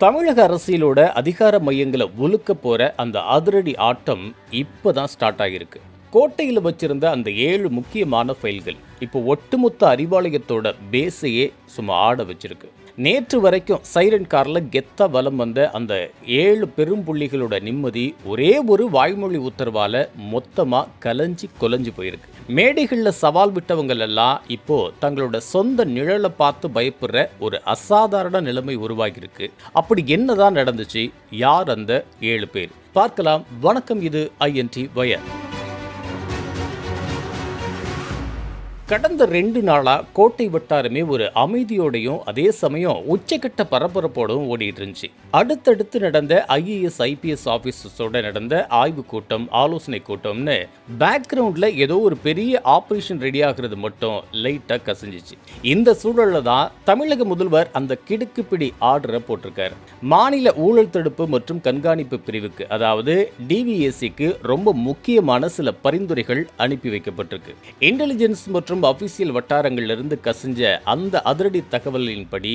தமிழக அரசியலோட அதிகார மையங்களை உலுக்க போற அந்த அதிரடி ஆட்டம் இப்பதான் ஸ்டார்ட் ஆகியிருக்கு. கோட்டையில் வச்சிருந்த அந்த 7 முக்கியமான ஃபைல்கள் இப்போ ஒட்டுமொத்த அறிவாலயத்தோட பேஸையே சும்மா ஆட வச்சிருக்கு. நேற்று வரைக்கும் சைரன் கார்ல கெத்தா வலம் வந்த அந்த 7 பெரும்புள்ளிகளோட நிம்மதி ஒரே ஒரு வாய்மொழி உத்தரவால மொத்தமா கலைஞ்சி கொலைஞ்சு போயிருக்கு. மேடைகளில் சவால் விட்டவங்கள் எல்லாம் இப்போ தங்களோட சொந்த நிழலை பார்த்து பயப்படுற ஒரு அசாதாரண நிலைமை உருவாகியிருக்கு. அப்படி என்னதான் நடந்துச்சு? யார் அந்த 7 பேர்? பார்க்கலாம். வணக்கம், இது INT வயர். கடந்த 2 நாளா கோட்டை வட்டாரமே ஒரு அமைதியோடையும் அதே சமயம் உச்சக்கட்ட பரபரப்போடும் ஓடிட்டு இருந்துச்சு. அடுத்தடுத்து நடந்த IAS IPS ஆபீசர்ஸோட நடந்த ஆய்வு கூட்டம், ஆலோசனை கூட்டம்னு பேக்ரவுண்ட்ல ஏதோ ஒரு பெரிய ஆபரேஷன் ரெடி ஆகிறது மட்டும் லைட்டா கசிஞ்சிச்சு. இந்த சூழல்ல தான் தமிழக முதல்வர் அந்த கிடுக்குப்பிடி ஆர்டரை போட்டிருக்காரு. மாநில ஊழல் தடுப்பு மற்றும் கண்காணிப்பு பிரிவுக்கு, அதாவது DVACக்கு ரொம்ப முக்கியமான சில பரிந்துரைகள் அனுப்பி வைக்கப்பட்டிருக்கு. இன்டெலிஜென்ஸ் மற்றும் அபிஷியல் வட்டாரங்களிலிருந்து கசிஞ்ச அந்த அதிரடி தகவலின்படி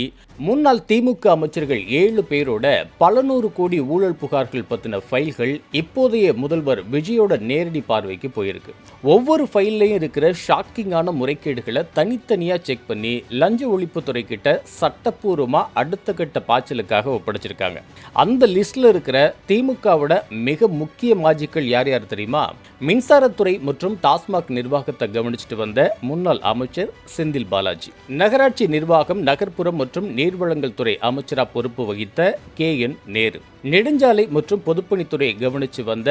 முன்னாள் திமுக அமைச்சர்கள் 7 பேரோட பல நூறு கோடி ஊழல் புகார்கள் பத்தின ஃபைல்கள் இப்போதைய முதல்வர் விஜயோட நேரடி பார்வைக்கு போயிருக்கு. ஒவ்வொரு ஃபைல்லையும் இருக்கிற ஷாக்கிங்கான முறைகேடுகளை தனித்தனியா செக் பண்ணி லஞ்ச ஒழிப்புத்துறை கிட்ட சட்டப்பூர்வமா அடுத்த கட்ட பாய்ச்சலுக்காக ஒப்படைச்சிருக்காங்க. அந்த லிஸ்ட்ல இருக்கிற திமுகவோட மிக முக்கிய மாஜிக்கள் யார் யார் தெரியுமா? மின்சாரத்துறை மற்றும் டாஸ்மாக் நிர்வாகத்தை கவனிச்சுட்டு வந்த முன்னாள் அமைச்சர் செந்தில் பாலாஜி, நகராட்சி நிர்வாகம், நகர்ப்புறம் மற்றும் நீர்வளங்கள் துறை அமைச்சரா பொறுப்பு வகித்த KN நேரு, நெடுஞ்சாலை மற்றும் பொதுப்பணித்துறையை கவனித்து வந்த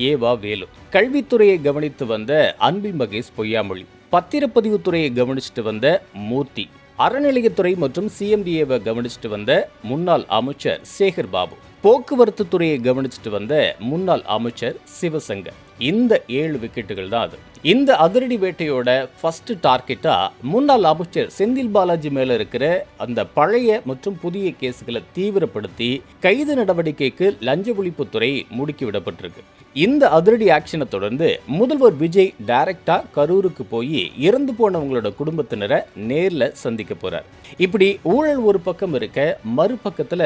ஏவா வேலு, கல்வித்துறையை கவனித்து வந்த அன்பில் மகேஷ் பொய்யாமொழி, பத்திரப்பதிவுத்துறையை கவனிச்சுட்டு வந்த மூர்த்தி, அறநிலையத்துறை மற்றும் CMDAவை கவனிச்சுட்டு வந்த முன்னாள் அமைச்சர் சேகர் பாபு, போக்குவரத்து துறையை கவனிச்சுட்டு வந்த முன்னாள் அமைச்சர் சிவசங்கர். இந்த 7 விக்கெட்டுகள் தான் அது. இந்த அதிரடி வேட்டையோட ஃபர்ஸ்ட் டார்கெட்டா முன்னாள் அமைச்சர் செந்தில் பாலாஜி மேல இருக்கிற அந்த பழைய மற்றும் புதிய கேஸுகளை தீவிரப்படுத்தி கைது நடவடிக்கைக்கு லஞ்ச ஒழிப்புத்துறை முடுக்கி விடப்பட்டிருக்கு. இந்த அதிரடி ஆக்ஷனை தொடர்ந்து முதல்வர் விஜய் டைரக்டா கரூருக்கு போய் இறந்து போனவங்களோட குடும்பத்தினரை நேர்ல சந்திக்க போறார். இப்படி ஊழல் ஒரு பக்கம் இருக்க, மறுபக்கத்துல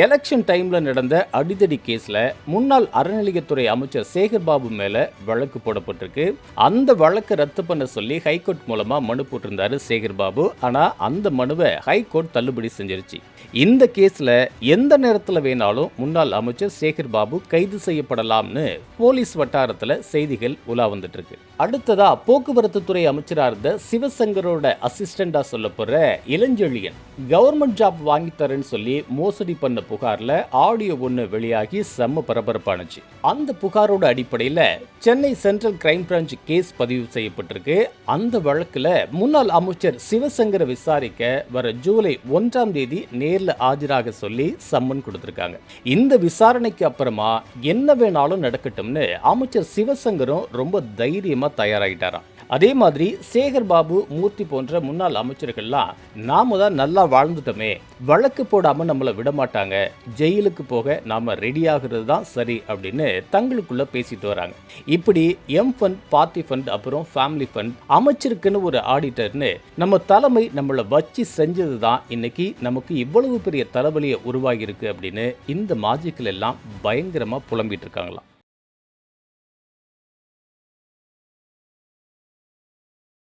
எலெக்ஷன் டைம்ல நடந்த அடிதடி கேஸ்ல முன்னாள் அறநிலையத்துறை அமைச்சர் சேகர் பாபு மேல வழக்கு போடப்பட்டிருக்கு. அந்த வழக்கை ரத்து பண்ண சொல்லி ஹைகோர்ட் மூலமா மனு போட்டிருந்தாரு சேகர் பாபு. ஆனா அந்த மனுவை ஹைகோர்ட் தள்ளுபடி செஞ்சிருச்சு. இந்த கேஸ்ல எந்த நேரத்துல வேணாலும் முன்னாள் அமைச்சர் சேகர் பாபு கைது செய்யப்படலாம்னு போலீஸ் வட்டாரத்துல செய்திகள் உலா வந்துட்டு இருக்கு. அடுத்ததா போக்குவரத்து துறை அமைச்சரா இருந்த சிவசங்கரோட அசிஸ்டண்டா சொல்ல போற இளஞ்செழியன் கவர்மெண்ட் ஜாப் வாங்கி தரேன்னு சொல்லி மோசடி பண்ண புகார்ல ஆடியோ ஒன்று வெளியாகி செம்ம பரபரப்பானுச்சு. அந்த புகாரோட அடிப்படையில் Chennai central crime branch case பதிவு செய்யப்பட்டிருக்கு. அந்த வழக்குல முன்னாள் அமைச்சர் சிவசங்கரை விசாரிக்க வர ஜூலை 1ஆம் தேதி நேர்ல ஆஜராக சொல்லி சம்மன் கொடுத்திருக்காங்க. இந்த விசாரணைக்கு அப்புறமா என்ன வேணாலும் நடக்கட்டும்னு அமைச்சர் சிவசங்கரும் ரொம்ப தைரியமா தயாராகிட்டாராம். அதே மாதிரி சேகர் பாபு, மூர்த்தி போன்ற முன்னாள் அமைச்சர்கள்லாம் நாம தான் நல்லா வாழ்ந்துட்டோமே, வழக்கு போடாம நம்மளை விடமாட்டாங்க, ஜெயிலுக்கு போக நாம ரெடி ஆகுறது தான் சரி அப்படின்னு தங்களுக்குள்ள பேசிட்டு வராங்க. இப்படி எம் ஃபண்ட், பார்ட்டி ஃபண்ட், அப்புறம் ஃபேமிலி ஃபண்ட், அமைச்சருக்குன்னு ஒரு ஆடிட்டர்னு நம்ம தலைமை நம்மளை வச்சு செஞ்சது தான் இன்னைக்கு நமக்கு இவ்வளவு பெரிய தலைவலியை உருவாகி இருக்கு அப்படின்னு இந்த மாஜிக்கள் எல்லாம் பயங்கரமா புலம்பிட்டு இருக்காங்களாம்.